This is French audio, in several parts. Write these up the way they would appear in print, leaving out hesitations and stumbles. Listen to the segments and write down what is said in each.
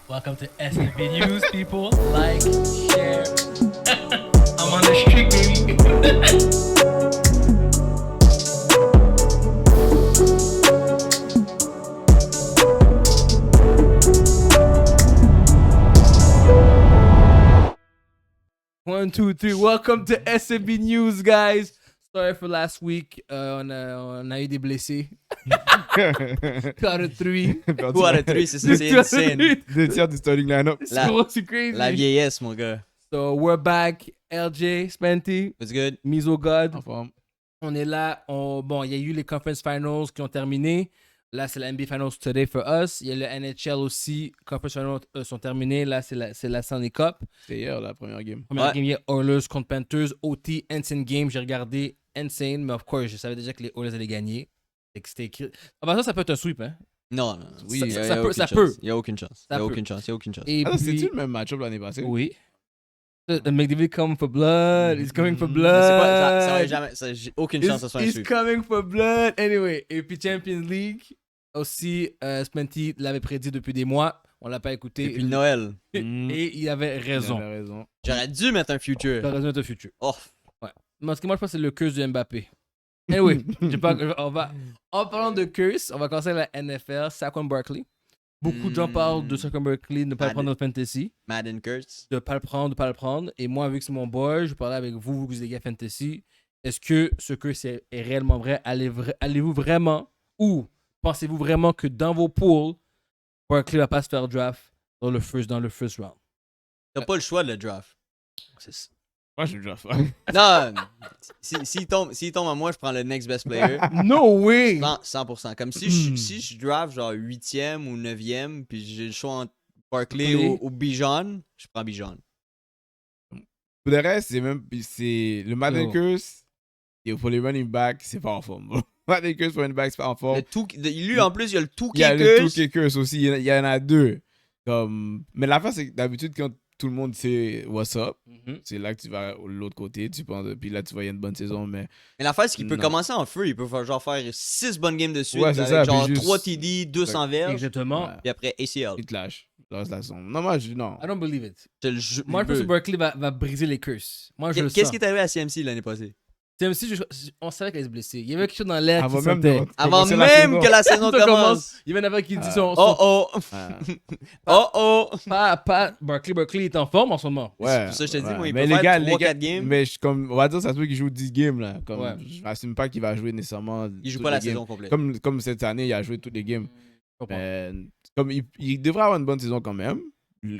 Welcome to SMB News, people. Like, share. I'm on the street, baby. One, two, three. Welcome to SMB News, guys. Sorry for last week. On a eu des blessés. 2 out of 3. 2 out of 3, c'est insane. 2 tiers du starting lineup. C'est crazy. La vieillesse, mon gars. So, we're back. LJ, Spenty, What's good? Miso God. En forme. On est là. Bon, il y a eu les Conference Finals qui ont terminé. Là, c'est la NBA Finals today for us. Il y a le NHL aussi. Conference Finals sont terminés. Là, c'est la Stanley Cup. C'était hier, la première game. Première game, il y a Oilers contre Panthers. OT, Insane Game. J'ai regardé Insane, mais of course, je savais déjà que les Oilers allaient gagner. Et que c'était écrit. Ah, bah ça peut être un sweep, hein? Non, Oui, il y a ça aucune peut. chance. Il n'y a aucune chance. Ça Il n'y a peut. aucune chance. Il n'y a aucune chance. Et Ah, puis, c'était-tu le même match-up l'année passée? oui. McDavid come for blood. He's coming for C'est blood. pas, ça aurait jamais, j'ai aucune chance que ce soit un He's sweep. coming for blood. Anyway, et puis Champions League aussi, Spenty l'avait prédit depuis des mois. On l'a pas écouté. Depuis Noël. Et il avait Il raison. avait raison. J'aurais dû mettre un future. Il a raison de futur. Oh, Parce que moi, je pense que c'est le curse de Mbappé. Anyway, en parlant de curse, on va commencer avec la NFL. Saquon Barkley. Beaucoup de gens parlent de Saquon Barkley, de ne pas le prendre dans le fantasy. Madden Kurtz. De ne pas le prendre, de ne pas le prendre. Et moi, vu que c'est mon boy, je parlais avec vous, vous les gars fantasy. Est-ce que ce curse est réellement vrai? Allez-vous vraiment, ou pensez-vous vraiment que dans vos pools, Barkley va pas se faire draft dans le first round? T'as pas le choix de le draft. C'est Moi, je le draft. Non, s'il tombe à moi, je prends le next best player. No way! 100%. Comme si je draft genre 8e ou 9e, puis j'ai le choix entre Barkley Barkley. ou Bijan, je prends Bijan. Pour le reste, c'est le Madden Yo. Curse. Et pour les running backs, c'est pas en forme. bro. Madden Curse pour running back, c'est pas en forme. Lui, en plus, il y a le tout Il y a le Curse. 2K Curse aussi. Il y en a deux. Mais l'affaire, c'est que d'habitude, quand tout le monde sait what's up, c'est là que tu vas de l'autre côté. Tu penses, puis là, tu vois, il y a une bonne saison. Mais Mais l'affaire, c'est qu'il peut Non. commencer en feu. Il peut genre faire 6 bonnes games de suite. Ouais, c'est avec ça, genre puis juste- 3 TD, 200 verges. Exactement. Ouais. Puis après, ACL. il te lâche. Le reste de la saison. Non, moi, non. I don't believe it. Moi, je pense que Qu'est-ce Barkley va briser les curses. Moi, je le sens. qui est arrivé à CMC l'année passée? TMC, on savait qu'elle se blessait. Il y avait quelque chose dans l'air qui Avant même sentait. de Avant commencer la même saison. que la saison Ça commence. Il y avait une affaire qui dit Ah. Oh Ah. oh. pas Barkley est en forme en ce moment. Ouais. pour ça que je te dis, moi, il mais peut les faire gars, 3-4 games. Mais comme, on va dire, ça se peut qu'il joue 10 games. Là. Comme, Ouais. Je n'assume pas qu'il va jouer nécessairement. Il joue toutes pas la les games. saison complète. Comme cette année, il a joué toutes les games. Je comprends. Mais, comme il devrait avoir une bonne saison quand même,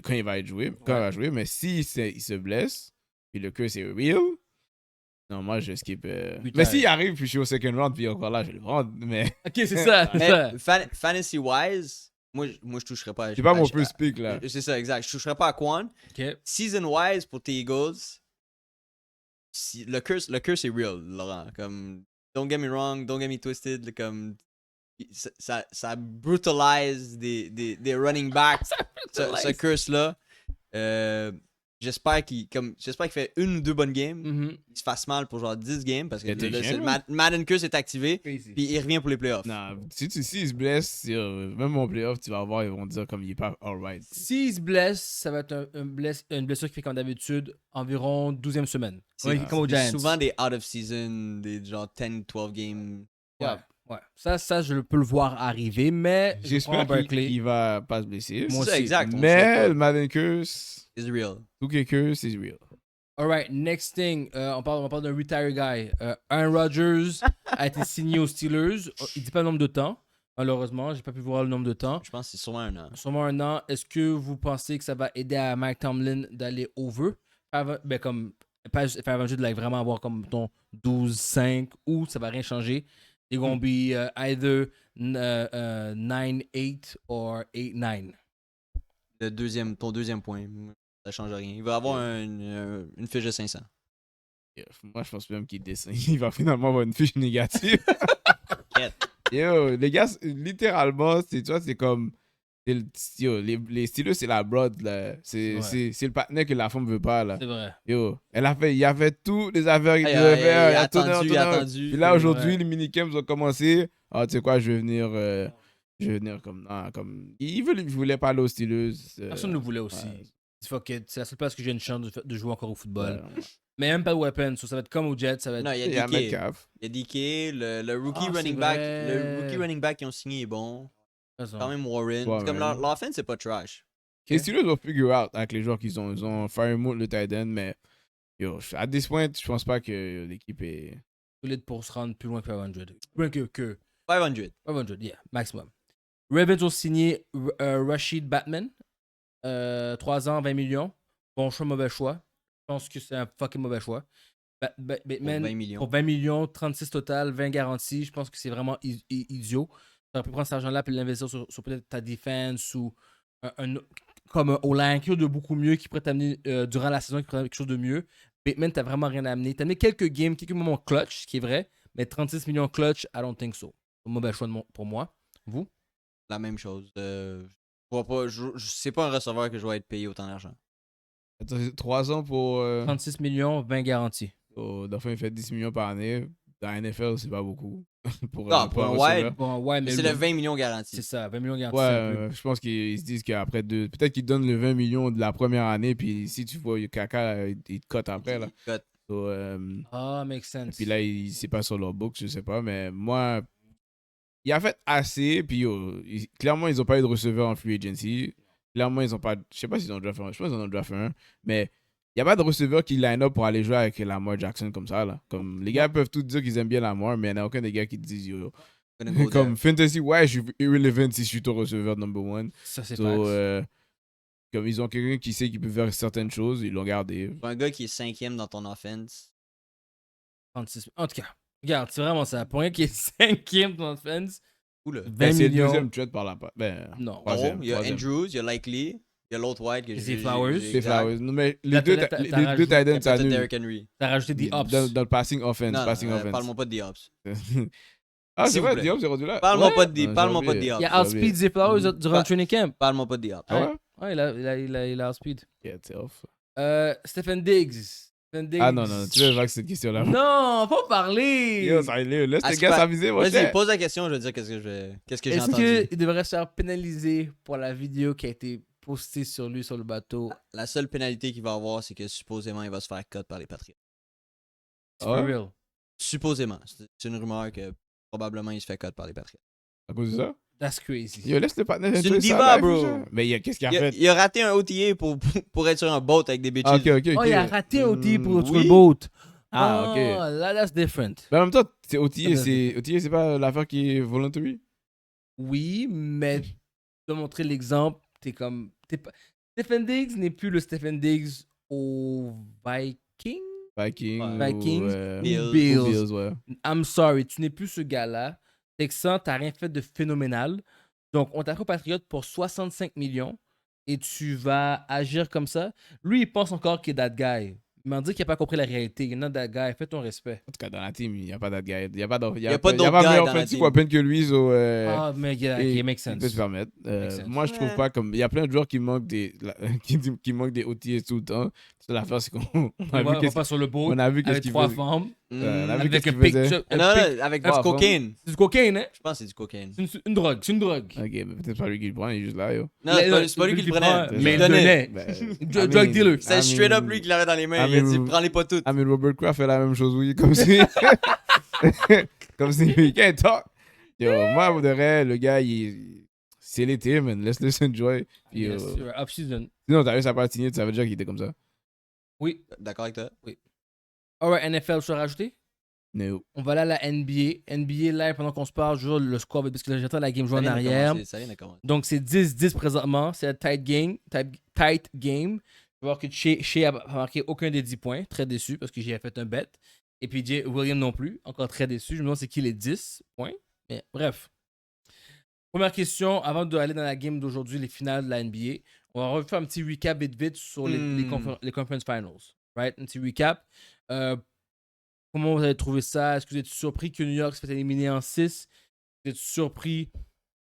quand il va être joué. Quand il va jouer. Mais s'il se blesse, puis le cœur c'est real, non, moi je skip. Putain. Mais s'il arrive, puis je suis au second round, puis encore là, je vais le prendre. Mais Ok, c'est ça. c'est ça. Mais fantasy-wise, moi, je toucherais pas. c'est pas mon first pick là. C'est ça, exact. Je toucherais pas à Quan. Ok. Season-wise, pour tes Eagles, le curse est real, Laurent. Comme, don't get me wrong, don't get me twisted. Comme, ça brutalise des running backs, ce curse-là. J'espère qu'il fait une ou deux bonnes games. Mhm. Il se fasse mal pour genre 10 games parce que Il y a des games, Madden Curse est activé. Crazy. Puis il revient pour les playoffs. Non, s'il se blesse, même mon playoff, tu vas voir, ils vont dire comme il est pas alright. S'il se blesse, ça va être une blessure qui fait comme d'habitude environ 12e semaine. C'est Comme aux Giants. souvent des out of season, des genre 10-12 games. Ouais. Ça, je peux le voir arriver, mais je prends J'espère Barkley. qu'il va pas se blesser. Moi C'est ça, aussi. exact. on le souhaite Mais pas. le Madden Curse, It's real. 2K Curse, c'est real. Alright, next thing. On parle d'un retire guy. Aaron Rodgers a été signé aux Steelers. Il dit pas le nombre de temps. Malheureusement, j'ai pas pu voir le nombre de temps. Je pense que c'est sûrement un an. Sûrement un an. Est-ce que vous pensez que ça va aider à Mike Tomlin d'aller over? Comme, pas faire un jeu de vraiment avoir comme ton 12-5 ou ça va rien changer. It's gonna be either 9-8 or 8-9. Ton deuxième point, ça change rien. Il va avoir une fiche de 500. Moi, je pense même qu'il descend. Il va finalement avoir une fiche négative. Quête. Yo, les gars, littéralement, tu vois, c'est comme. Les Steelers, c'est la broad, là. C'est le partenaire que la femme veut pas, là. C'est vrai. Yo, il a fait tous les affaires qu'il Il devait faire. a attendu. Puis là, C'est aujourd'hui, vrai. les minicamps ont commencé. Ah, tu sais quoi, je vais venir Je veux dire, comme, non, comme ils voulaient pas aller aux Steelers. Personne ne le voulait aussi. ouais. Fuck it. C'est la seule place que j'ai une chance de jouer encore au football. Ouais. Mais même pas de weapons. Ça va être comme au Jets. Ça va être... Non, il Il y a DK. Metcalf. Il y a DK, le rookie Ah, c'est running back. vrai. Le rookie running back qu'ils ont signé est bon. Raison. Quand même Warren. Ouais, C'est comme ouais. l'offense, c'est pas trash. Les Steelers vont figure out avec les joueurs qu'ils ont. Ils ont Firemouth, le tight end, mais yo, à this point, je pense pas que l'équipe est. Solide pour se rendre plus loin que 500. Plus loin que 500. 500, yeah, maximum. Ravens ont signé Rashid Batman. 3 ans, 20 millions. Bon choix, mauvais choix. Je pense que c'est un fucking mauvais choix. Batman, Pour 20 millions. pour 20 millions, 36 total, 20 garanties. Je pense que c'est vraiment idiot. Tu aurais pu prendre cet argent-là et l'investir sur peut-être ta defense ou comme un O-line, quelque chose de beaucoup mieux qui pourrait t'amener durant la saison, qui pourrait quelque chose de mieux. Batman, t'as vraiment rien amené. T'as amené quelques games, quelques moments clutch, ce qui est vrai, mais 36 millions clutch, I don't think so. C'est un mauvais choix pour moi. Vous? La même chose. Je vois pas. C'est pas un receveur que je vais être payé autant d'argent. Attends, 3 ans pour. 36 millions, 20 garanties. Dauphin, il fait 10 millions par année. Dans la NFL, c'est pas beaucoup. pour Non, pour un receveur. wide, Bon, ouais, mais mais c'est le 20 millions c'est garanti. ça, 20 millions garantis. Ouais, c'est un peu- je pense qu'ils se disent qu'après deux. Peut-être qu'ils donnent le 20 millions de la première année, puis si tu vois Kaka, il te cote après. Là. Cut. So, Ah, makes et sense. puis là, c'est pas sur leur book, je sais pas, mais moi, il a fait assez, puis clairement, ils ont pas eu de receveur en free agency. Clairement, ils ont pas. Je sais pas s'ils ont draft un. Je pense qu'ils en ont draft un. Mais il n'y a pas de receveur qui line up pour aller jouer avec Lamar Jackson comme ça. Là. Comme, les gars peuvent tous dire qu'ils aiment bien Lamar, mais il n'y en a aucun des gars qui te disent yo. Gonna go Comme there. fantasy, ouais, je suis irrelevant si je suis ton receveur number one. Ça, c'est So, facts. comme ils ont quelqu'un qui sait qu'il peut faire certaines choses, ils l'ont gardé. Pour un gars qui est 5e dans ton offense. 36. En tout cas, regarde, c'est vraiment ça. Pour un qui est 5e dans offense, Oula. 20 Ben, c'est le millions. deuxième trade par la Ben, Non. troisième, Oh, il y a troisième. Andrews, il y a Likely, il y a l'autre wide que C'est j'ai. Flowers. C'est Flowers. Non, mais T'as- les deux t'as- t'as les deux rajouté- tight ends, Peut-être s'annulent. Derrick Henry. T'as rajouté des Dans, ops. dans le passing offense. Non, passing offense. parle-moi pas de The Ops. Ah, S'il c'est vous vrai, plaît. Diop, c'est rendu là. Parle-moi Ouais? pas de Ah, parle-moi pas de j'ai The oublié. Il Ops. a outspeed Zay Flowers Mm. durant le training camp. Parle-moi pas de The Ops. Ah ouais? Ouais, il a outspeed. Yeah, c'est off. Stephen Diggs. Stephen Diggs. Ah non, non, tu veux voir que cette question-là. Non, faut parler. Yo, ça laisse Ah, les c'est gars pas- s'amuser, moi. Vas-y, pose la question, je vais dire qu'est-ce que j'ai Est-ce entendu. qu'il devrait se faire pénaliser pour la vidéo qui a été postée sur lui sur le bateau? La seule pénalité qu'il va avoir, c'est que supposément, il va se faire cut par les Patriots. C'est for Ah. real. Supposément. C'est une rumeur que probablement il se fait cut par les Patriots. À cause de ça? That's crazy. Yo, laisse le partenaire. C'est une entrer ça, diva, live, bro. ça. Mais qu'est-ce qu'il a Il a, fait? il a raté un OTA pour être sur un boat avec des bitches. Ah, ok. Oh, il a raté OT pour oui. le boat. Ah, ok. Là, that's different. Mais en même temps, c'est Ça OTA, doit c'est pas l'affaire qui est voluntary? Oui, mais de montrer l'exemple, t'es comme. Stephen Diggs n'est plus le Stephen Diggs au Viking. Vikings. Vikings ou Bills. Bills. ou Bills, ouais. I'm sorry, tu n'es plus ce gars-là. Texan, t'as rien fait de phénoménal. Donc, on t'a pris au Patriote pour 65 millions et tu vas agir comme ça. Lui, il pense encore qu'il est that guy. Il m'a dit qu'il n'a pas compris la réalité. Il est not that guy. Fais ton respect. En tout cas, dans la team, il n'y a pas d'autre gars. Il n'y a pas d'autre y a pas d'autre gars meilleur dans la offensive team. weapon que lui. So, Ah, mais yeah, et ok, make il peut se sense. permettre. Makes sense. Moi, je trouve Ouais. pas comme. Il y a plein de joueurs qui manquent qui manquent des OTS tout le temps. C'est l'affaire, c'est qu'on On a vu va qu'est-ce pas sur le boat on a vu qu'est-ce avec qu'il 3 faisait. femmes. Mm. on a vu Avec qu'est-ce un qu'il pic. faisait. Non, non, avec du Ah, bon. cocaine. C'est du cocaine, hein? Je pense que c'est du cocaine. C'est une drogue. C'est une drogue. Ok, mais peut-être pas lui qui le prend, il est juste là, yo. Non, c'est pas lui qui le prenait. Mais il le donnait. Ben, Drug dealer. C'est straight up lui qui l'avait dans les mains. Il a dit prends-les pas toutes. I mean, Robert Kraft fait la même chose, oui, comme si. comme si he can't talk. Yo, moi, pour de vrai, le gars, c'est l'été, man. Laisse-le s'enjoy. Puis, Yes, off-season. sinon, t'as vu sa part signée, tu savais déjà qu'il était comme ça. Oui. D'accord avec toi? Alright, NFL, je peux rajouter? No. On va aller à la NBA. NBA, là, pendant qu'on se parle, je joue le score, parce que là, j'attends la game jouer en Ça vient de arrière. commencer, ça vient de commencer. Donc, c'est 10-10 présentement. C'est un tight game. Tight game. Je vais voir que Shea a marqué aucun des 10 points. Très déçu parce que j'ai fait un bet. Et puis William non plus. Encore très déçu. Je me demande c'est qui les 10 points. Mais bref. Première question, avant d'aller dans la game d'aujourd'hui, les finales de la NBA. On va refaire un petit recap vite sur les conference finals. Right? Un petit recap. Comment vous avez trouvé ça? Est-ce que vous êtes surpris que New York s'est fait éliminer en 6? Vous êtes surpris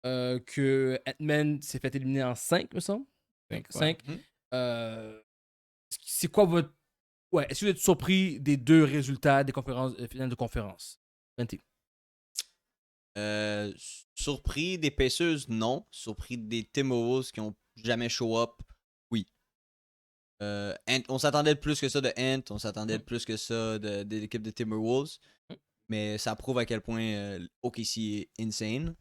que Ant-Man s'est fait éliminer en 5, me semble? 5. C'est quoi votre... Ouais, est-ce que vous êtes surpris des deux résultats des finales de conférence? 20. Surpris des Pacers, non. Surpris des Timberwolves qui ont jamais show up, oui. On s'attendait de plus que ça de Ant, on s'attendait de plus que ça de l'équipe de Timberwolves. Mais ça prouve à quel point OKC est insane.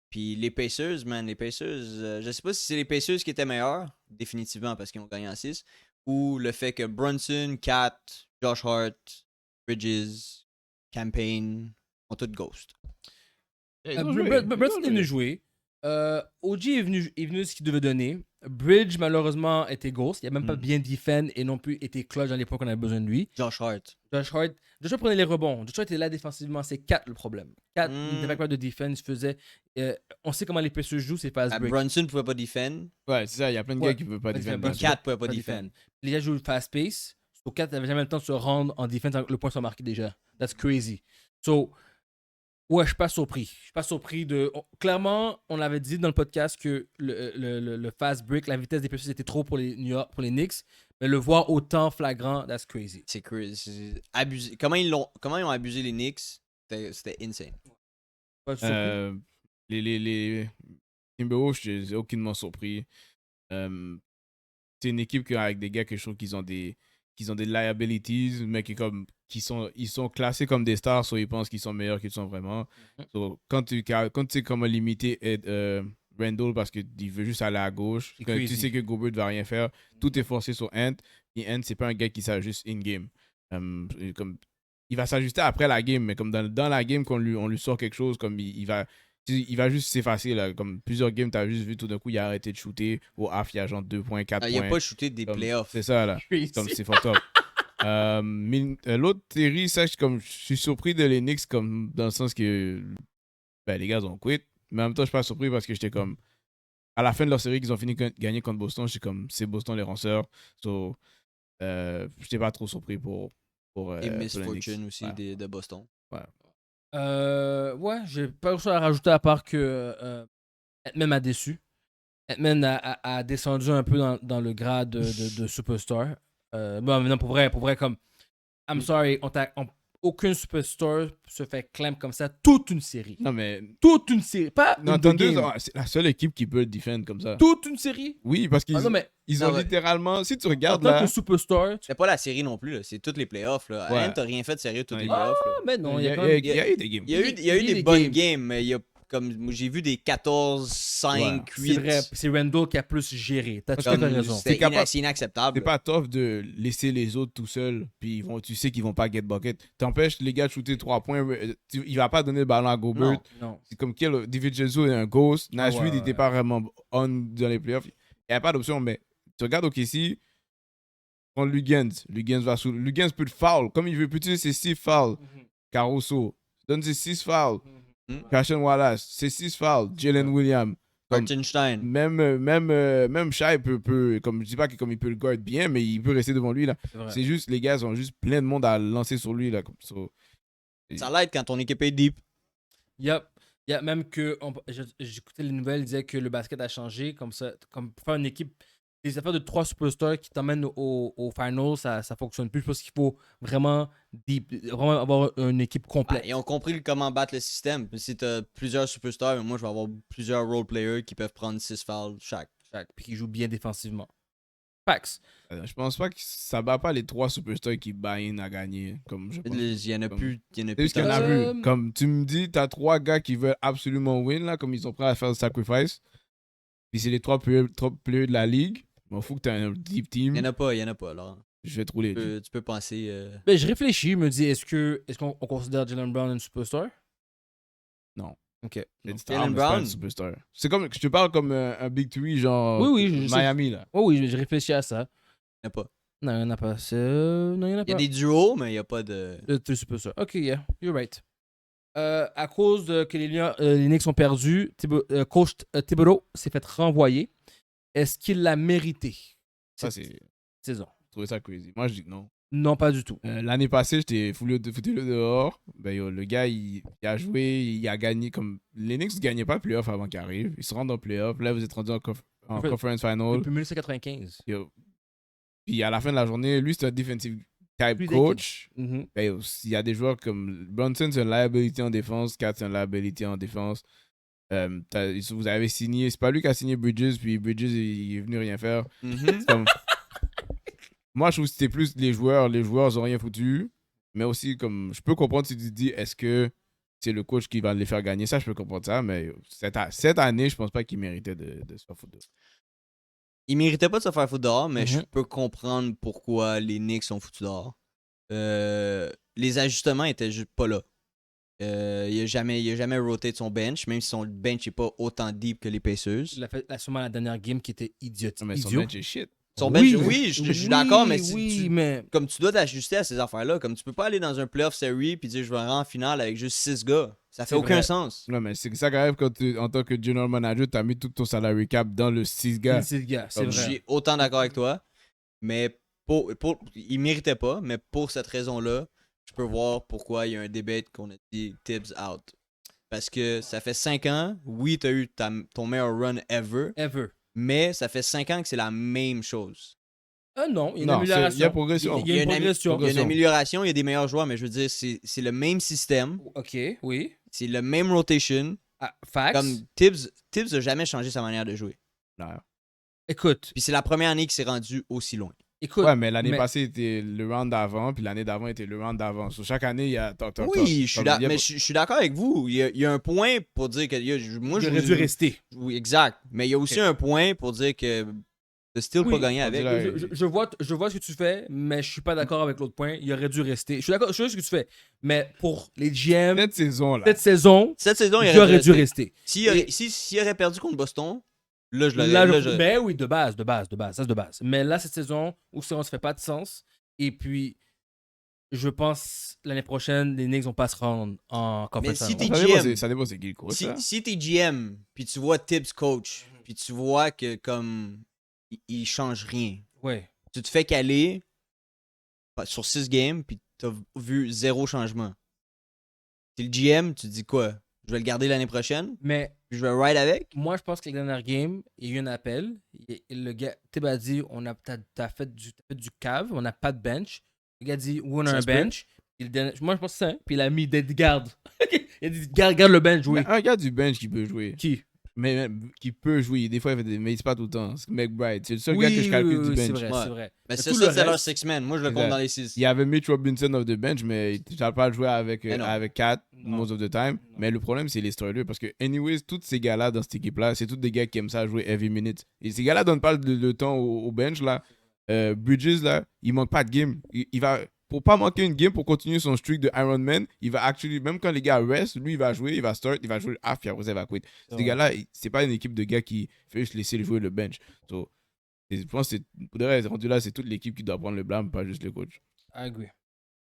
Puis les Pacers, man, les Pacers, je sais pas si c'est les Pacers qui étaient meilleurs, définitivement parce qu'ils ont gagné en 6, ou le fait que Brunson, Cat, Josh Hart, Bridges, Campaign ont tous ghost. Brunson est venu jouer. OG est venu ce qu'il devait donner. Bridge, malheureusement, était ghost. Il n'a même pas bien defend et non plus été clutch dans les points qu'on avait besoin de lui. Josh Hart prenait les rebonds. Josh Hart était là défensivement. C'est 4 le problème. 4, il n'était pas capable de defend. Il se faisait. On sait comment les Pacers jouent, c'est fast break. Brunson pouvait pas defend. Ouais, c'est ça, il y a plein de gars qui ne peuvent pas défendre. Cat pouvait pas defend. Les gars jouent fast pace. So 4 n'avait jamais le temps de se rendre en defense le point soit marqué déjà. That's crazy. So, ouais, je suis pas surpris. Je suis pas surpris de. Clairement, on avait dit dans le podcast que le fast break, la vitesse des Pacers était trop pour les New York, pour les Knicks. Mais le voir autant flagrant, that's crazy. C'est crazy. C'est abusé. Comment ils ont abusé les Knicks? C'était insane. Pas surpris. Les Timberwolves, je suis aucunement surpris. C'est une équipe avec des gars que je trouve qu'ils ont des liabilities, mais ils sont classés comme des stars, soit ils pensent qu'ils sont meilleurs qu'ils sont vraiment. So, quand tu sais comment limiter Randall parce qu'il veut juste aller à gauche, quand tu sais que Gobert ne va rien faire, tout est forcé sur Ant. Et Ant, c'est pas un gars qui s'ajuste in-game. Il va s'ajuster après la game, mais comme dans la game, quand on lui sort quelque chose, comme il va juste s'effacer. Là. Comme plusieurs games, tu as juste vu tout d'un coup, il a arrêté de shooter. Au half, il y a genre 2 points, 4 points. Il a pas shooté des playoffs. C'est ça, là. Comme c'est fort top. L'autre série, ça, je suis surpris de les Knicks comme, dans le sens que les gars ont quitté. Mais en même temps, je suis pas surpris parce que j'étais comme. À la fin de leur série, qu'ils ont fini gagner contre Boston, j'étais comme, c'est Boston les ronceurs. So, j'étais pas trop surpris pour et misfortune aussi ouais. de Boston. Ouais, j'ai pas grand chose à rajouter à part que Ant-Man m'a déçu. Ant-Man a descendu un peu dans le grade de superstar. Bon, non, pour vrai, comme. I'm sorry, aucun superstar se fait clamp comme ça toute une série. Non, mais. Toute une série. Pas non, une game. c'est la seule équipe qui peut le défendre comme ça. Toute une série. Oui, parce qu'ils ont littéralement. Si tu regardes là. En tant que superstar. C'est pas la série non plus, là. C'est toutes les playoffs. Là. Ouais. Ant t'as rien fait de sérieux toutes les playoffs. Là. Mais non, il y a eu des games. Il y a eu des bonnes games, mais il y a. Comme j'ai vu des 14, 5, 8. C'est vrai, c'est Randall qui a plus géré. T'as tout à fait raison. C'est inacceptable. C'est pas tough de laisser les autres tout seuls, puis tu sais qu'ils vont pas get bucket. T'empêches les gars de shooter 3 points, il va pas donner le ballon à Gobert. Non. C'est comme David Jesus est un ghost. Nashville n'était pas vraiment on dans les playoffs. Il n'y a pas d'option, mais tu regardes OKC, contre Lugens peut te foul. Comme il veut plus utiliser ses 6 fouls. Caruso, donne ses 6 fouls. Cassian Wallace, c'est 6 fouls. Jalen Williams. Hartenstein. Même Shai peut, comme je dis pas qu'il il peut le guard bien, mais il peut rester devant lui là. C'est juste les gars ont juste plein de monde à lancer sur lui là. Ça l'aide quand ton équipe est deep. Yup. Il y a même que j'écoutais les nouvelles, ils disaient que le basket a changé comme ça, comme pour faire une équipe. Les affaires de 3 superstars qui t'emmènent au final, ça fonctionne plus. Je pense qu'il faut vraiment avoir une équipe complète. Ils ont compris comment battre le système. Si tu as plusieurs superstars, moi je vais avoir plusieurs role players qui peuvent prendre 6 fouls chaque. Puis qui jouent bien défensivement. Pax. Je pense pas que ça bat pas les 3 superstars qui buy-in à gagner. Il y en a plus. Il y en a plus. Comme tu me dis, t'as 3 gars qui veulent absolument win, là, comme ils sont prêts à faire le sacrifice. Puis c'est les 3 players de la ligue. Il faut que tu aies un deep team. Il n'y en a pas, Laurent. Je vais te rouler. Tu peux penser. Ben, je réfléchis, je me dis, est-ce qu'on considère Jalen Brown une superstar? Non. Ok. Jalen Brown? Superstar. C'est comme, je te parle comme un Big 3, genre oui, Miami, là. Oui, j'ai réfléchi à ça. Il n'y en a pas. Non, il n'y en a pas. Non, il y en a pas. Il y a des duos, mais il n'y a pas de. De superstar. Ok, yeah, you're right. À cause que les Knicks ont perdu, coach Thibodeau s'est fait renvoyer. Est-ce qu'il l'a mérité? Ça, c'est. Saison. Je trouvais ça crazy. Moi, je dis que non. Non, pas du tout. L'année passée, j'étais foutu le dehors. Ben, le gars, il a joué, il a gagné. Comme les Knicks ne gagnaient pas le playoff avant qu'il arrive. Ils se rendent en playoff. Là, vous êtes rendu en conference final. Depuis 1995. Puis à la fin de la journée, lui, c'est un defensive type Plus coach, Mhm. ben, il y a des joueurs comme Brunson, c'est une liability en défense, Kat, c'est une liability en défense. Vous avez signé, c'est pas lui qui a signé Bridges, puis Bridges, il est venu rien faire. C'est comme, moi, je trouve que c'était plus les joueurs ont rien foutu, mais aussi, comme, je peux comprendre si tu te dis, est-ce que c'est le coach qui va les faire gagner? Ça, je peux comprendre ça, mais cette année, je pense pas qu'il méritait de se faire foutre. Il méritait pas de se faire foutre dehors, mais je Mhm. peux comprendre pourquoi les Knicks sont foutus dehors. Les ajustements étaient juste pas là. Il a jamais roté de son bench, même si son bench n'est pas autant deep que les Pacers. Il a fait sûrement la dernière game qui était idiote. Non, mais son idiot. bench est shit. Son bench, oui, je suis d'accord, mais oui, mais comme tu dois t'ajuster à ces affaires-là, comme tu peux pas aller dans un playoff series puis dire je vais rentrer en finale avec juste 6 gars. Ça fait C'est aucun vrai. sens. Non, mais c'est ça qui arrive quand en tant que general manager, tu as mis tout ton salary cap dans le 6 gars. c'est le gars, c'est Comme Je vrai. suis autant d'accord avec toi, mais il méritait pas, mais pour cette raison-là, je peux voir pourquoi il y a un débat qu'on a dit Tibbs out. Parce que ça fait 5 ans, oui, tu as eu ton meilleur run ever, Ever. mais ça fait 5 ans que c'est la même chose. Ah non, il y a une Non, amélioration. il y a progression. Il y a une progression. Il y a une amélioration, il y a des meilleurs joueurs, mais je veux dire, c'est le même système, Ok, oui. c'est le même rotation. Ah, facts. Comme Tibbs n'a jamais changé sa manière de jouer. Non. Écoute, Puis c'est la première année qu'il s'est rendu aussi loin. écoute. Ouais, mais l'année passée était le round d'avant, puis l'année d'avant était le round d'avant. Sur chaque année, il y a. Oui, je suis d'accord avec vous. Il y a un point pour dire que moi, J'aurais dû rester. Oui, exact. Mais il y a aussi un point pour dire que t'as still pas gagné on avec. dirait- Je vois ce que tu fais, mais je suis pas d'accord avec l'autre point. Il aurait dû rester. Je suis d'accord, je sais ce que tu fais. Mais pour les GM, Cette saison, là. cette saison, Cette saison, il j'aurais dû rester. S'il aurait perdu contre Boston, là, je Là, l'aurais. ben oui, de base. Ça, c'est de base. Mais là, cette saison, où ça ne fait pas de sens. Et puis, je pense l'année prochaine, les Knicks vont pas se rendre en Mais conference. si finals. t'es GM, Ça dépend c'est qui le coach. si, ça. si t'es GM, puis tu vois Tibbs coach, puis tu vois que comme il change rien, Ouais. tu te fais caler sur 6 games, puis t'as vu 0 changement. T'es le GM, tu te dis quoi? Je vais le garder l'année prochaine, Mais puis je vais ride avec? moi, je pense que la dernière game, il y a eu un appel. Et le gars, Tib a dit t'as fait du cave, on n'a pas de bench. Le gars dit on a Ça un se peut. bench. Moi, je pense que c'est ça. Puis il a mis dead garde. Il a dit garde le bench, jouer. Mais un gars du bench qui peut jouer. Qui Mais qui peut jouer. Des fois, il fait des. Mais c'est pas tout le temps. C'est McBride. C'est le seul gars que je calcule du c'est bench. vrai, Ouais. c'est vrai. Mais c'est tout ça, le c'est leur reste- 6-man. Moi, je le Exact. compte dans les 6. Il y avait Mitch Robinson of the bench, mais tu n'as pas joué avec, Mais non. avec Kat Non. most of the time. Non. Mais le problème, c'est les spoilers. Parce que, anyways, tous ces gars-là dans cette équipe-là, c'est tous des gars qui aiment ça jouer heavy minutes. Et ces gars-là donnent pas le temps au bench. Là. Bridges, là, il manque pas de game. Il va. Pour pas manquer une game, pour continuer son streak de Iron Man, il va actually, même quand les gars restent, lui, il va jouer, il va start, il va jouer le half, puis après, ça, il va quit. Ces gars-là, c'est pas une équipe de gars qui fait juste laisser jouer le bench. So, je pense que pour de vrai, rendu là, c'est toute l'équipe qui doit prendre le blâme, pas juste le coach. I agree.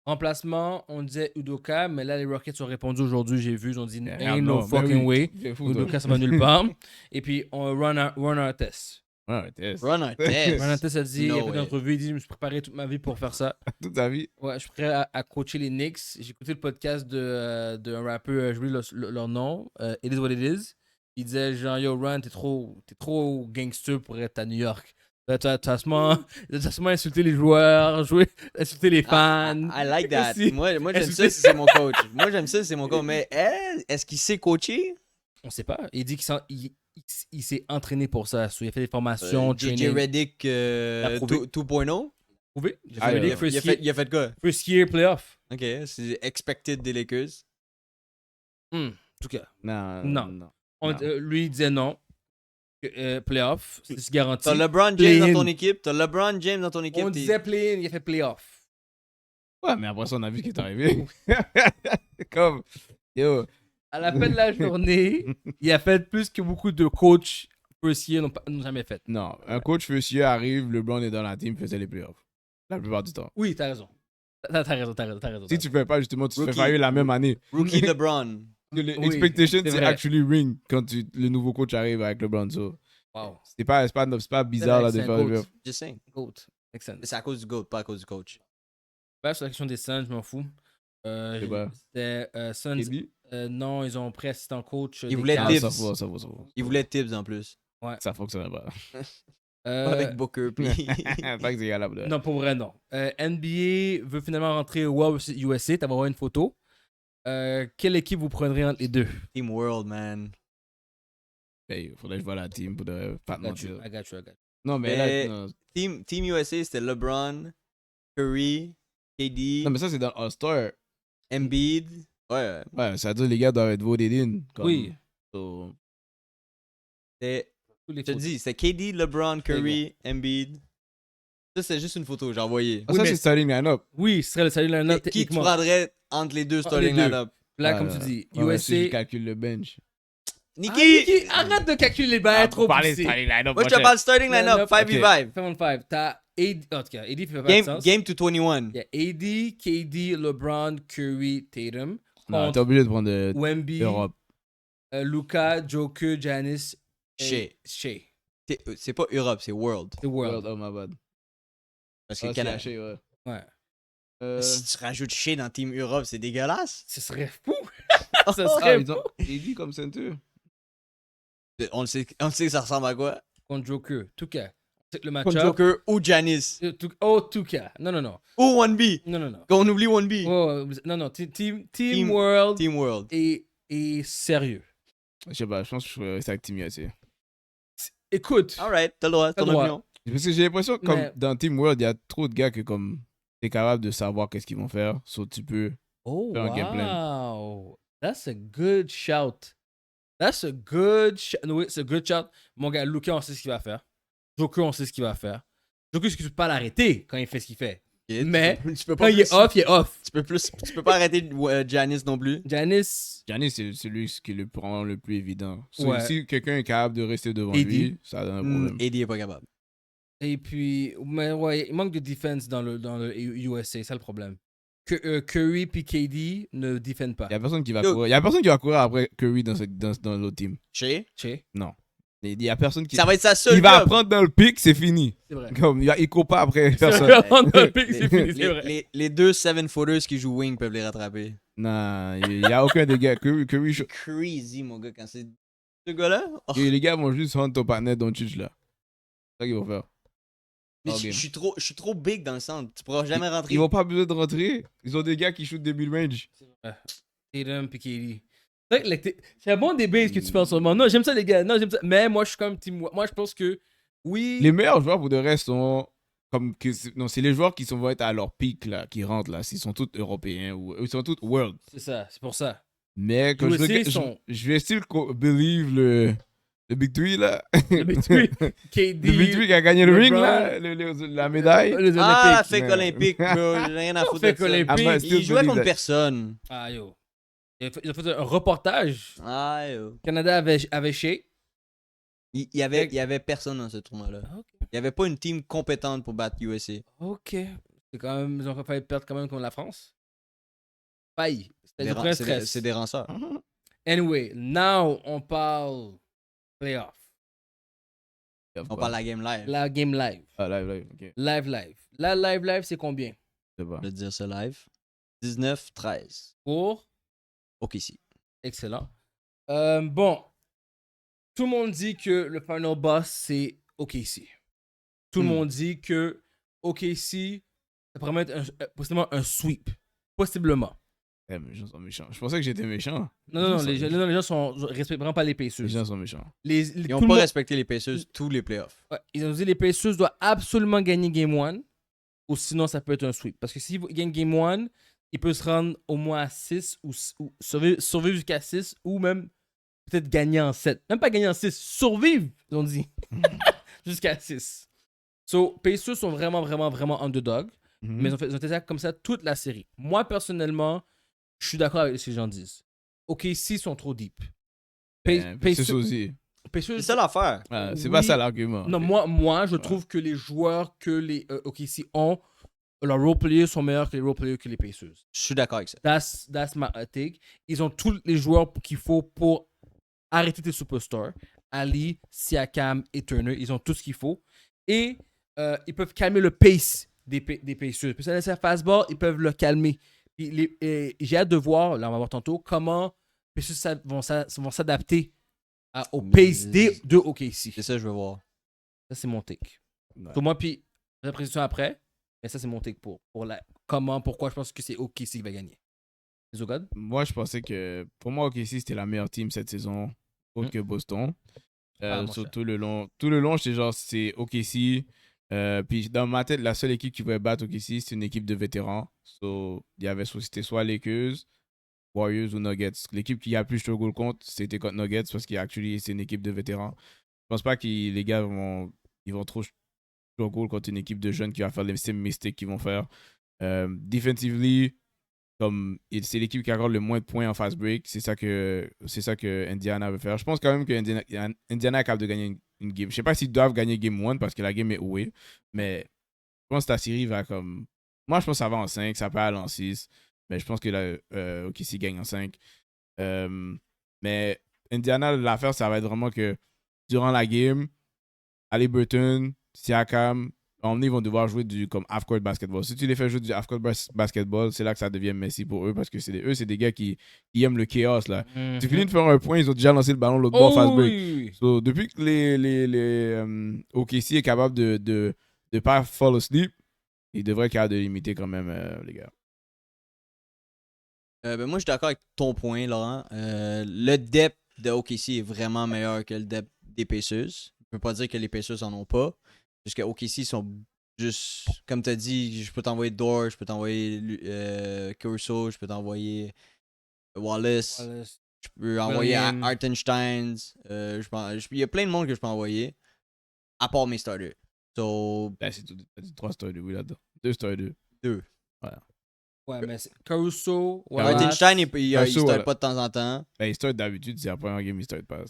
Remplacement, on disait Udoka, mais là, les Rockets ont répondu aujourd'hui. J'ai vu, ils ont dit ain't no fucking way. Udoka, ça va nulle part. Et puis, on run our test. Ouais, test. Run un test. Run our test a dit, il a No fait une way. entrevue, il dit, je me suis préparé toute ma vie pour faire ça. Toute ta vie. Ouais, je suis prêt à coacher les Knicks. J'ai écouté le podcast d'un rappeur, je oublie leur nom, It Is What It Is. Il disait, genre, yo, Run, t'es trop gangster pour être à New York. T'as seulement insulté les joueurs, insulté les fans. I like that. Si. Moi j'aime Est-ce ça que- si c'est mon coach. Moi, j'aime ça si c'est mon coach. Mais est-ce qu'il sait coacher? On sait pas. Il dit qu'il s'est entraîné pour ça. Il a fait des formations, JJ training. Reddick L'a prouvé. 2.0 Prouvé. Ah, J'ai il fait a- first il a fait quoi? first year playoff. Ok, c'est expected des Lakers. En tout cas, Non. Non. Non. lui, il disait non. Playoff, c'est garanti. T'as LeBron James Play-in. dans ton équipe. T'as LeBron James dans ton équipe. On t'es- disait play-in, il a fait playoff. Ouais, mais après ça, on a vu ce qui est arrivé. Comme, yo, À la fin de la journée, il a fait plus que beaucoup de coachs first year n'ont jamais fait. non, un coach first year arrive, LeBron est dans la team, faisait les playoffs. La plupart du temps. Oui, t'as raison. T'as raison. Si tu fais pas, justement, tu te fais Rookie. fire la même année. Rookie LeBron. Les Oui, expectations, c'est c'est vrai. actually ring quand le nouveau coach arrive avec LeBron. So, Wow. c'est pas bizarre là, de C'est faire un le coach. playoff. Just saying. Goat. Makes sense. Mais c'est à cause du GOAT, pas à cause du coach. Bref, sur la question des Suns, je m'en fous. C'est quoi? C'était Suns. KD? Non, ils ont pris assistant coach. Ils des voulaient Cavs. Ah, Tibbs. ça va. Il voulait Tibbs en plus. Ça fonctionne pas. Avec Booker, puis... Pas que c'est galable, là. Non, pour vrai, non. NBA veut finalement rentrer au World vs USA. Tu vas voir une photo. Quelle équipe vous prendrez entre les deux? Team World, man. Hey, faudrait que je vois la team pour pas te I got you, mentir. I got you, I got you. Non, mais Mais- là, non. Team USA, c'était LeBron, Curry, KD, Non, mais ça, c'est dans All-Star. Embiid. Ouais, Ouais, ça veut dire les gars doivent être voted in. Comme, Oui. so- c'est... Tous les Je te photos. dis, c'est KD, LeBron, Curry, Embiid. Ça, c'est juste une photo que j'ai envoyée. Ah, Oui, ça, mais- c'est starting line-up. Oui, ce serait le salut line-up Qui tu techniquement. prendrais entre les deux Entre starting les deux. line-up? Là, Ah, comme tu dis, ouais, ouais, si je USA. calcule le bench. Niki! Arrête de calculer les bails trop poussés. line-up. Moi, je te parle starting line-up, 5v5. 5-on-5. T'as AD. Oh, en tout cas, AD fait pas de Game, sens. game to 21. Il y a AD, KD, LeBron, Curry, Tatum. Non, t'es Contre obligé de prendre Wemby, Europe. Luka, Joker, Giannis, et Shea. Shea. C'est pas Europe, c'est World. The World. Oh, my bad. Parce que Ah, c'est Canada. haché, ouais. Ouais. Si tu rajoutes Shea dans Team Europe, c'est dégueulasse. Ce serait fou. Ce Ah, serait ils ont AD comme center. On le sait que ça ressemble à quoi? contre Joker. Tout cas. C'est le Contre match-up. Joker ou Giannis. Oh, tout cas. Non, non, non. Ou 1B. Non, non, non. Qu'on oublie 1B. Oh, non, non. Team Team- World Team World. est sérieux. Je sais pas, je pense que je ferais rester avec Team USA. Écoute. Alright, t'as le droit, T'as ton le droit. opinion. Parce que j'ai l'impression que comme Mais- dans Team World, il y a trop de gars que comme t'es capable de savoir qu'est-ce qu'ils vont faire. So tu peux. Oh, Faire un game wow. That's a good shout. That's a good shout. No, it's a good shout. Mon gars, Luka, on sait ce qu'il va faire. Joker, on sait ce qu'il va faire. Joker, tu peux pas l'arrêter quand il fait ce qu'il fait. Ok, Mais tu peux Quand pas il est plus- off, il est off. Tu peux pas arrêter Giannis non plus. Giannis, Giannis, c'est celui qui est le prend le plus évident. So, Ouais. Si quelqu'un est capable de rester devant AD. lui, ça donne un problème. AD est pas capable. et puis, mais ouais, il manque de defense dans le USA, c'est ça le problème. Curry puis KD ne défendent pas. Il y a personne qui va Yo. courir. Il y a personne qui va courir après Curry dans l'autre team. Shea, Che, Il y a personne qui. ça va être sa seule Il va job. prendre dans le pic, c'est fini. c'est vrai. Comme il court pas après C'est personne. vrai, on a un pic, c'est fini, c'est Les, vrai. les deux 7-footers qui jouent wing peuvent les rattraper. Non, il y a aucun des gars. Curry, C'est crazy, mon gars, quand c'est ce gars-là. Oh, les gars vont juste hunt ton partenaire Doncic là. C'est ça qu'ils vont faire. mais all je game. je suis trop big dans le centre. Tu pourras jamais rentrer. Ils vont pas besoin de rentrer. Ils ont des gars qui shootent des mid-range. Tatum puis KD. C'est vrai que c'est un bon débat ce que tu fais en ce moment. Non, j'aime ça, les gars. Non, j'aime ça. Mais moi, je suis comme team. Moi, je pense que oui. Les meilleurs joueurs pour de reste sont comme non, c'est les joueurs qui vont être à leur pic là, qui rentrent là. S'ils sont tous européens ou ils sont tous world. C'est ça, c'est pour ça. Mais quand USA sont- je vais still believe le Big Three là. Le Big Three, KD. Le Big Three qui a gagné le ring LeBron, là, la médaille. Les Ah, la Olympiques. fake Ouais. olympique, bro. J'ai rien à foutre Fake de ça. olympique. I'm not still Il jouait believe contre that. personne. Ah, yo. Ils ont fait un reportage. Ah, yo. Canada avait Shea. Il y avait personne dans ce tournoi-là. Ah, ok. Il n'y avait pas une team compétente pour battre USA. Ok. C'est quand même. Ils ont failli perdre quand même contre la France. Failli. C'était Des du ran- vrai C'est des, stress. c'est des ranceurs. Anyway, now on parle playoff. On parle de la game live. La game live. Ah, live, ok. Live. La live, c'est combien? Je sais pas. Je vais te dire ça live. 19-13. Pour. Ok, ici. Excellent. Bon. Tout le monde dit que le final boss, c'est OKC. Tout le monde dit que OKC, ça pourrait être possiblement un sweep. Possiblement. Eh, mais les gens sont méchants. Je pensais que j'étais méchant. Non, les gens respectent vraiment pas les Pacers. Les gens sont méchants. Ils tout n'ont le pas monde- respecté les Pacers tous les playoffs. Ouais, ils ont dit les Pacers doivent absolument gagner Game 1 ou sinon ça peut être un sweep. Parce que s'ils gagnent Game 1, ils peuvent se rendre au moins à 6 ou survivre jusqu'à 6 ou même peut-être gagner en 7. Même pas gagner en 6, survivre, ils ont dit. Jusqu'à 6. So, Pacers sont vraiment underdog. Mais ils ont fait ça comme ça toute la série. Moi, personnellement, je suis d'accord avec ce que les gens disent. OKC sont trop deep. C'est Pacers- aussi. Pacers- C'est ça l'affaire. Ah, c'est Oui. pas ça l'argument. Non, moi, je trouve que les joueurs que les OKC ont, leurs role players sont meilleurs que les role players que les Pacers. Je suis d'accord avec ça. That's my take. Ils ont tous les joueurs qu'il faut pour arrêter tes superstars. Ali, Siakam et Turner, ils ont tout ce qu'il faut. Et ils peuvent calmer le pace des Pacers. Puis ça laisse un fastball, ils peuvent le calmer. Puis j'ai hâte de voir, là on va voir tantôt, comment les Pacers vont s'adapter au pace de OKC. C'est ça que je veux voir. Ça, c'est mon take. Ouais. Pour moi, puis l'impression après, mais ça, c'est mon take pour pourquoi je pense que c'est OKC qui va gagner. Zogad? Moi, je pensais que pour moi, OKC, c'était la meilleure team cette saison, autre que Boston. Mon Sur cher. tout le long, j'étais genre, c'est OKC. Puis dans ma tête, la seule équipe qui pouvait battre OKC, c'est une équipe de vétérans. C'était soit Lakers, Warriors ou Nuggets. L'équipe qui a plus struggle contre, c'était contre Nuggets parce qu'actuellement, c'est une équipe de vétérans. Je pense pas que les gars vont trop struggle contre une équipe de jeunes qui va faire les mêmes mistakes qu'ils vont faire. Defensively, c'est l'équipe qui accorde le moins de points en fast break. C'est ça que Indiana veut faire. Je pense quand même que Indiana est capable de gagner une game. Je sais pas s'ils doivent gagner game 1 parce que la game est away. Mais je pense que ta série va comme. Moi, je pense que ça va en 5. Ça peut aller en 6. Mais je pense que OKC gagne en 5. Mais Indiana, l'affaire, ça va être vraiment que durant la game, Haliburton, Siakam, ils vont devoir jouer du comme half-court basketball. Si tu les fais jouer du half-court basketball, c'est là que ça devient messy pour eux parce que c'est des gars qui aiment le chaos. Là. Tu finis de faire un point, ils ont déjà lancé le ballon l'autre bord fast break. Oui. So, depuis que les OKC est capable de pas fall asleep, ils devraient être capables de limiter quand même, les gars. Moi, je suis d'accord avec ton point, Laurent. Le depth de OKC est vraiment meilleur que le depth des Pacers. Je peux pas dire que les Pacers en ont pas. Parce que OKC sont juste, comme tu as dit, je peux t'envoyer Dort, je peux t'envoyer Caruso, je peux t'envoyer Wallace, je peux envoyer William. Hartenstein. Il y a plein de monde que je peux envoyer, à part mes starters. So, Là, c'est tout. T'as dit 3 starters, oui, là-dedans. 2 starters. 2. Ouais, mais Caruso, Wallace. Hartenstein, il Caruso, start voilà. pas de temps en temps. Ben, ils startent d'habitude, c'est la première game, ils startent pas.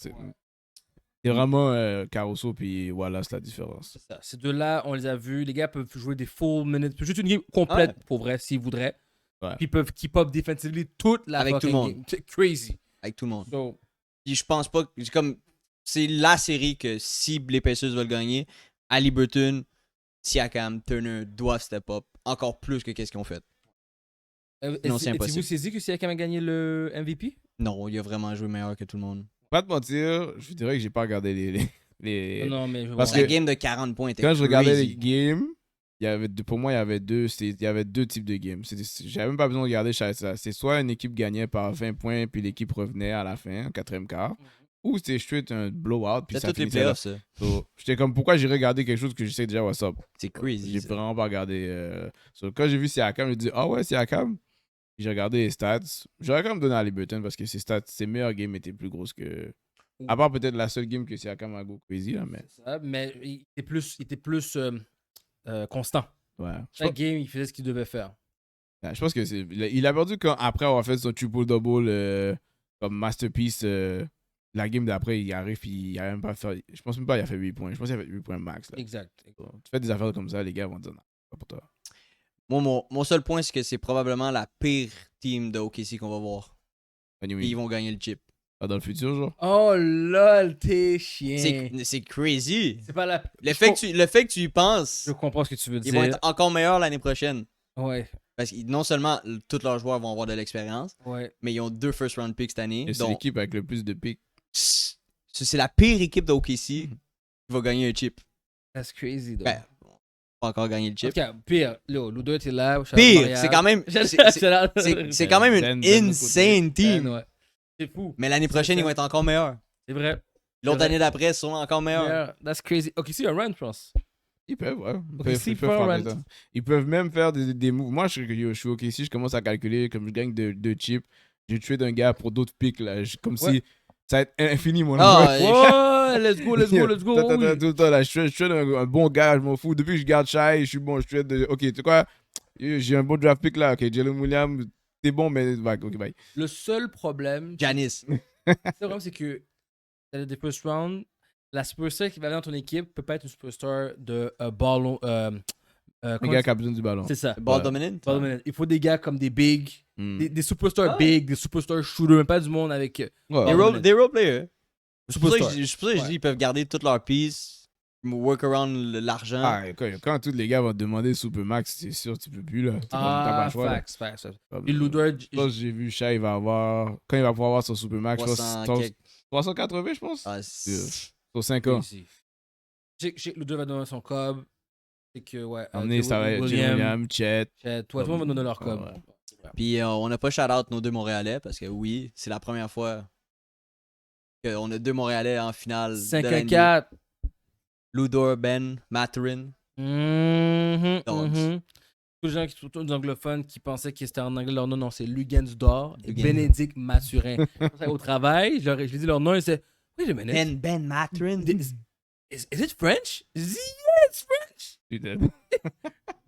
C'est vraiment Caruso puis Wallace la différence. C'est ça. Ces deux-là, on les a vus. Les gars peuvent jouer des full minutes. Juste une game complète, pour vrai, s'ils voudraient. Ouais. Puis ils peuvent keep up defensively toute la Avec tout le fucking monde. game. C'est crazy. Avec tout le monde. So, Puis je pense pas que c'est la série que si les Pacers veulent gagner, Haliburton, Siakam, Turner doivent step up encore plus que qu'est-ce qu'ils ont fait. Non, c'est impossible. Êtes-vous saisi que Siakam a gagné le MVP? Non, il a vraiment joué meilleur que tout le monde. Pas te mentir, je dirais que j'ai pas regardé les... Non, mais je Parce vois. La que game de 40 points était Quand je regardais crazy. les games, pour moi, il y avait deux types de games. J'avais même pas besoin de regarder ça. C'est soit une équipe gagnait par 20 points, puis l'équipe revenait à la fin, en quatrième quart, ou c'était straight un blowout, puis C'est ça toutes les finissait là. playoffs, ça. So, j'étais comme, pourquoi j'ai regardé quelque chose que je sais déjà what's up? C'est crazy. J'ai ça. vraiment pas regardé. Quand j'ai vu Siakam, j'ai dit, ah ouais, Siakam. Puis j'ai regardé les stats. J'aurais quand même donné à Haliburton parce que ses meilleures games étaient plus grosses que. À part peut-être la seule game que Siakam a go crazy, là, mais. C'est ça, mais il était plus constant. Ouais. Chaque game, il faisait ce qu'il devait faire. Je pense que c'est. Il a perdu après avoir fait son triple-double comme masterpiece. La game d'après, il arrive puis il a même pas fait. Je pense même pas qu'il a fait 8 points. Je pense qu'il a fait 8 points max. Là. Exact. Tu fais des affaires comme ça, les gars vont dire non, pas pour toi. Moi, mon seul point, c'est que c'est probablement la pire team de OKC qu'on va voir. Anyway, Et ils vont gagner le chip. pas dans le futur, genre. Oh lol, t'es chien. C'est crazy. C'est pas la. Le fait que tu y penses, Je comprends ce que tu veux ils dire. vont être encore meilleurs l'année prochaine. Ouais, Parce que non seulement tous leurs joueurs vont avoir de l'expérience, ouais. mais ils ont 2 first round picks cette année. Et c'est Donc, l'équipe avec le plus de picks. c'est la pire équipe de OKC qui va gagner un chip. That's crazy, though. Ben, pas encore gagner le En chip. tout cas, pire, Ludo était là. Pire, c'est quand même. C'est C'est quand même une Ben, insane team. Ouais. C'est fou. Mais l'année prochaine, ils vont être encore meilleurs. C'est vrai. L'autre vrai. année d'après, ils seront encore meilleurs. Yeah, that's crazy. Ok, c'est un run, je pense. Ils peuvent, ouais. S'ils Faire font des un temps. Ils peuvent même faire des moves. Moi, je suis OK si je commence à calculer, comme je gagne de chips, j'ai tué d'un gars pour d'autres picks, là. Comme si ça va être infini, mon Ah, Ouais, let's go. Tout Oui. le temps, là, je suis un bon gars, je m'en fous. Depuis que je garde Shai, je suis bon. Je suis de. Ok, tu sais quoi? J'ai un bon draft pick là. Ok, Jalen Williams, t'es bon, mais. Ok, bye. Le seul problème, Giannis. c'est que dans les first round, la superstar qui va aller dans ton équipe peut pas être une superstar de ballon. Le gars qui a besoin du ballon. C'est ça. Ball Ouais. dominant. Ball dominant. Il faut des gars comme des big, Hmm. des superstars Ah. big, des superstars shooters, même pas du monde avec. Ouais, Des ouais. role players. C'est pour ça que Superstar. je dis Ouais. qu'ils peuvent garder toutes leurs pieces, work around l'argent. Ah, quand tous les gars vont te demander Supermax, c'est sûr, tu peux plus, là. T'as pas le choix, là. facts. Comme, Puis Ludwig, Je pense que j'ai vu Shai, il va avoir. Quand il va pouvoir avoir son Supermax, je pense 300 que quelques. 380, je pense. Ah, Sur 5 ans. J'ai le 2 va donner son cob. C'est que, ouais. Emmener, ça va être William, Chet. Toi, tout le monde va donner leur cob. Ouais. Puis on n'a pas shout-out nos 2 Montréalais parce que oui, c'est la première fois qu'on a 2 Montréalais en finale. 5-1-4. Ludor, Ben, Mathurin. Dogs. Tous les gens qui sont tous anglophones qui pensaient que c'était en anglais leur nom, non, c'est Lugansdor et Lugan. Bénédicte Mathurin. Au travail, je lui ai dit leur nom, ils disaient, wait a minute. Ben Mathurin. Is it French? Yeah, it's French. Putain.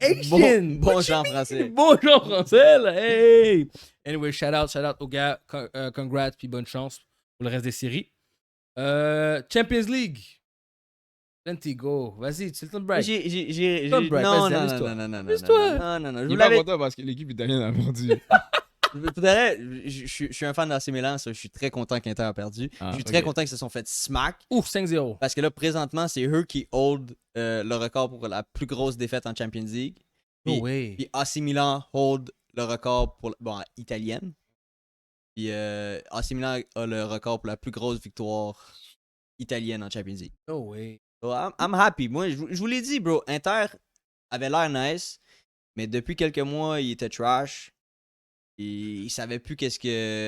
Asian. Bon genre français. Bonjour français, là. Hey. Anyway, shout out aux gars. Congrats, puis bonne chance pour le reste des séries. Champions League. Plenty go. Vas-y, c'est le temps de break. Tom Brady, Non, vas-y, non, amuse-toi. non. Amuse-toi. Non. Je Il vous est pas l'avais. content parce que l'équipe italienne a perdu. Pour de vrai, je suis un fan d'AC Milan, ça, je suis très content qu'Inter a perdu. Ah, Je suis très ok. content qu'ils se sont fait smack. Ouf, 5-0. Parce que là, présentement, c'est eux qui hold le record pour la plus grosse défaite en Champions League. No Puis, way. puis AC Milan hold le record pour italienne. Puis AC Milan a le record pour la plus grosse victoire italienne en Champions League. No way. So, I'm happy. Moi, je vous l'ai dit, bro. Inter avait l'air nice, mais depuis quelques mois, il était trash. Il savait plus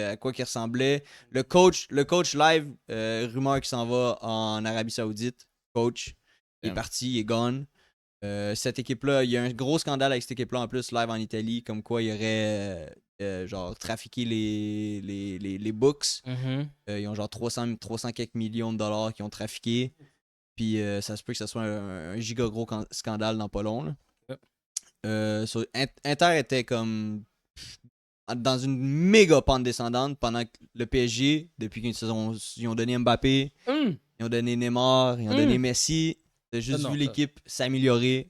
à quoi il ressemblait. Le coach live, rumeur qui s'en va en Arabie Saoudite. Coach, il est Damn. parti, il est gone. Cette équipe-là, il y a un gros scandale avec cette équipe-là en plus, live en Italie, comme quoi il y aurait genre trafiqué les books. Ils ont genre 300 quelques millions de dollars qui ont trafiqué. Puis ça se peut que ce soit un giga gros scandale dans pas long. Là. Inter était comme dans une méga pente descendante pendant que le PSG, depuis qu'ils ont donné Mbappé, ils ont donné Neymar, ils ont donné Messi, t'as juste non, vu ça. l'équipe s'améliorer.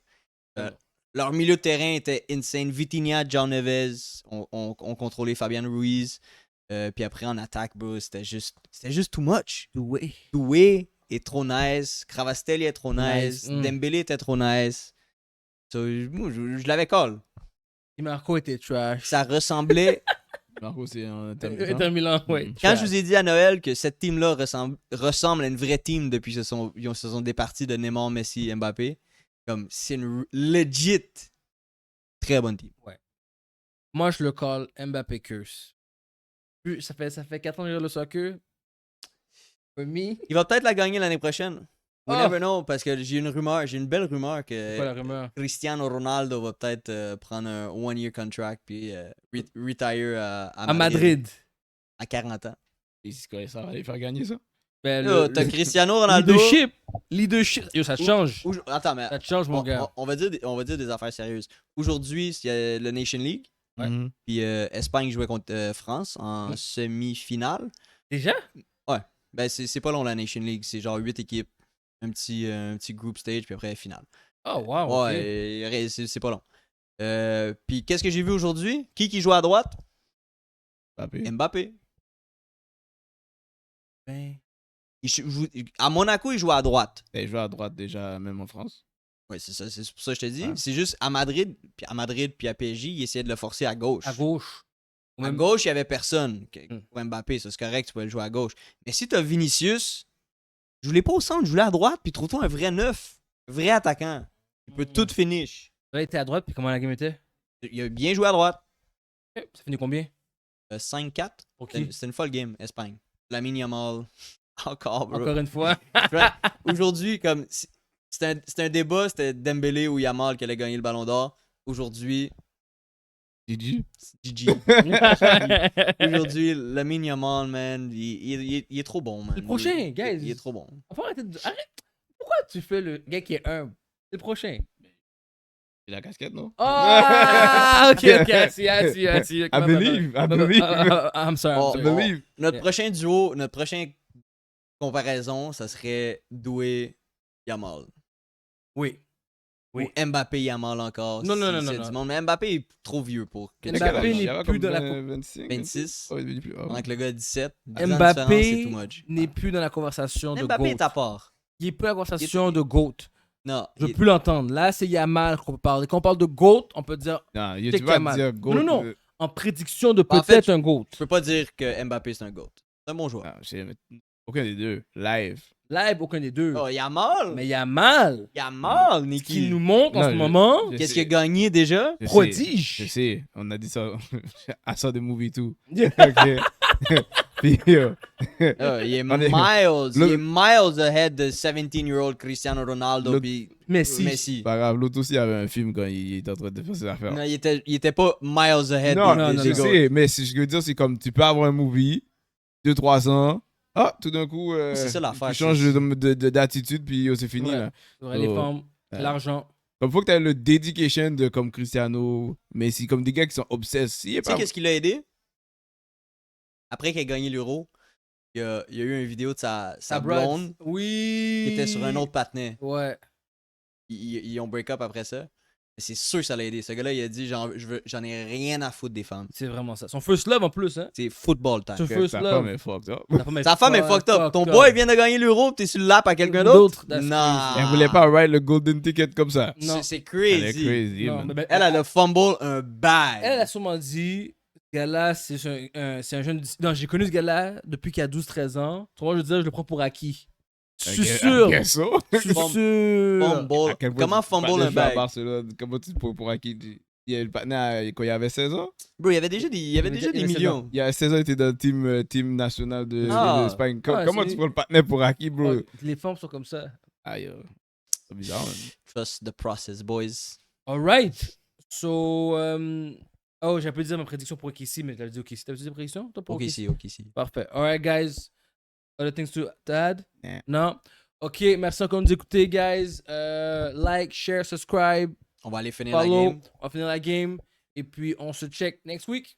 Non. Leur milieu de terrain était insane. Vitinha, John Neves ont contrôlé Fabian Ruiz. Puis après en attaque, bro, c'était juste too much. Doué est trop nice, Cravastelli est trop nice, Nice. Dembélé était trop nice. So, moi, je l'avais call. Et Marco était trash. Ça ressemblait. Marco, c'est un Inter Milan, ouais. Quand je vous ai dit à Noël que cette team-là ressemble à une vraie team depuis qu'ils se sont départis de Neymar, Messi, Mbappé, comme c'est une legit très bonne team. Moi, je le call Mbappé Curse. Ça fait 4 ans que je regarde le soccer. For me, Il va peut-être la gagner l'année prochaine. We Oh. never know, parce que j'ai une belle rumeur c'est quoi la que rumeur? Cristiano Ronaldo va peut-être prendre un one-year contract puis retire À Madrid. à 40 ans. Ça va les faire gagner ça. Ben, Yo, t'as Cristiano Ronaldo. Leadership. Yo, ça change. Attends, mais Ça change, mon gars. on va dire des affaires sérieuses. Aujourd'hui, il y a le Nation League. Ouais. Mhm. Puis Espagne jouait contre France en semi-finale. Déjà? Ben, c'est pas long la Nation League. C'est genre 8 équipes. Un petit group stage, puis après finale. Oh, wow. Ouais, c'est pas long. Puis qu'est-ce que j'ai vu aujourd'hui? Qui joue à droite? Mbappé. Mbappé. Ben, À Monaco, il joue à droite. Il joue à droite déjà, même en France. Ouais, c'est ça. C'est pour ça que je te dis. Ouais. C'est juste à Madrid, puis à PSG, il essayait de le forcer à gauche. à gauche. Ou À même- gauche, il n'y avait personne. Pour Mbappé, ça c'est correct, tu pouvais le jouer à gauche. Mais si t'as Vinicius, je voulais pas au centre, je voulais à droite, puis trouve-toi un vrai neuf, vrai attaquant. Il peut tout finish. Là, il était à droite, puis comment la game était? Il a bien joué à droite. Ça finit combien? 5-4. Pour qui? C'était une folle game, Espagne. Lamine Yamal. Encore, bro. Encore une fois. Aujourd'hui, comme c'était un débat, c'était Dembélé ou Yamal qui allait gagner le Ballon d'Or. Aujourd'hui, Gigi. c'est Gigi. Aujourd'hui, Lamine Yamal, man, il est trop bon, man. Le prochain, guys. Il est trop bon. Enfin, arrête. Pourquoi tu fais le gars qui est humble? C'est le prochain. C'est la casquette, non? Oh! Ok. I see. I believe. I'm sorry. Oh, I'm sorry. believe. Notre Yeah. prochain duo, notre prochain comparaison, ça serait Doué Yamal. Oui. Oui. Ou Mbappé Yamal encore. Non, si non, non, c'est non, du non. monde. Mais Mbappé est trop vieux pour que Mbappé Il a quel âge? n'est Il avait plus comme, dans la 25, 26. Oh, il est devenu plus. Oh. Pendant que le gars a 17. 10 ans de différence, c'est Mbappé too much. n'est plus dans la conversation de Mbappé GOAT. est à part. Il est plus dans la conversation de GOAT. Non. Je veux plus l'entendre. Là, c'est Yamal qu'on peut parler. Quand on parle de GOAT, on peut dire Non, C'est tu vas Kamal. dire go. Non. en prédiction de En peut-être fait, un GOAT. Je peux pas dire que Mbappé c'est un GOAT. C'est un bon joueur. Aucun des deux. Live. Live, aucun des deux. Oh, Yamal! Mais Yamal, Yamal, ce Niki! qu'il nous montre en Non, ce je- moment, je Qu'est-ce sais. qu'il a gagné déjà? Je sais, prodige. Je sais, on a dit ça à ça de movie too. Ok. Puis, Il est On est- il est miles ahead de 17-year-old Cristiano Ronaldo L'autre- puis Messi. Messi. pas grave, l'autre aussi avait un film quand il était en train de faire ses affaires. Non, il était pas miles ahead Non, non, des non, je non. goats. sais, mais ce que je veux dire, c'est comme tu peux avoir un movie, 2-3 ans, tout d'un coup, C'est ça l'affaire, tu changes c'est- d'attitude, puis c'est fini. Ouais. Là. Les Oh. femmes, Ouais. l'argent. Comme faut que tu aies le dedication de comme Cristiano, Messi, comme des gars qui sont obsessés. Tu sais qu'est-ce qui l'a aidé? Après qu'il a gagné l'Euro, il y a eu une vidéo de sa blonde Oui. qui était sur un autre patinet. Ouais. Ils ont break up après ça. C'est sûr que ça l'a aidé. Ce gars-là, il a dit j'en ai rien à foutre des femmes. C'est vraiment ça. Son first love en plus, hein. C'est football time. Son first Sa love. femme est fucked up. Sa femme est fucked up. Ton boy vient de gagner l'Euro, t'es sur le lap à quelqu'un d'autre? That's Non. Elle voulait pas ride le golden ticket comme ça. Non. C'est Elle est crazy. crazy, Non, man. mais ben, Elle a le fumble un bag. elle a sûrement dit, ce gars-là, c'est un jeune. Non, j'ai connu ce gars-là depuis qu'il a 12-13 ans. Tu vois, je veux dire, je le prends pour acquis. Je suis sûr. Ok, ça. Je suis Fum- sûr. Fumble. À quel point Comment tu fumble parlais un jouer à bag? Barcelone, comment tu pour acquis il y a le partenaire quand il avait 16 ans. Bro, il y avait déjà des, il avait millions. Il y a 16 ans, il était dans le team national Ah. d'Espagne. Ah, Comment c'est- tu prends le partenaire pour acquis, bro? Ouais, les femmes sont comme ça. Aïe, c'est bizarre. Man. Trust the process, boys. Alright. So, oh, j'ai un peu dit ma prédiction pour OKC, mais t'avais dit OKC. T'avais dit prédiction? Toi, pour Ok, si, ok, si. Parfait. Alright, guys. Other things to add? Yeah. Non? Ok, merci encore de nous écouter, guys. Like, share, subscribe, On va aller finir la follow. game. On va finir la game. Et puis, on se check next week.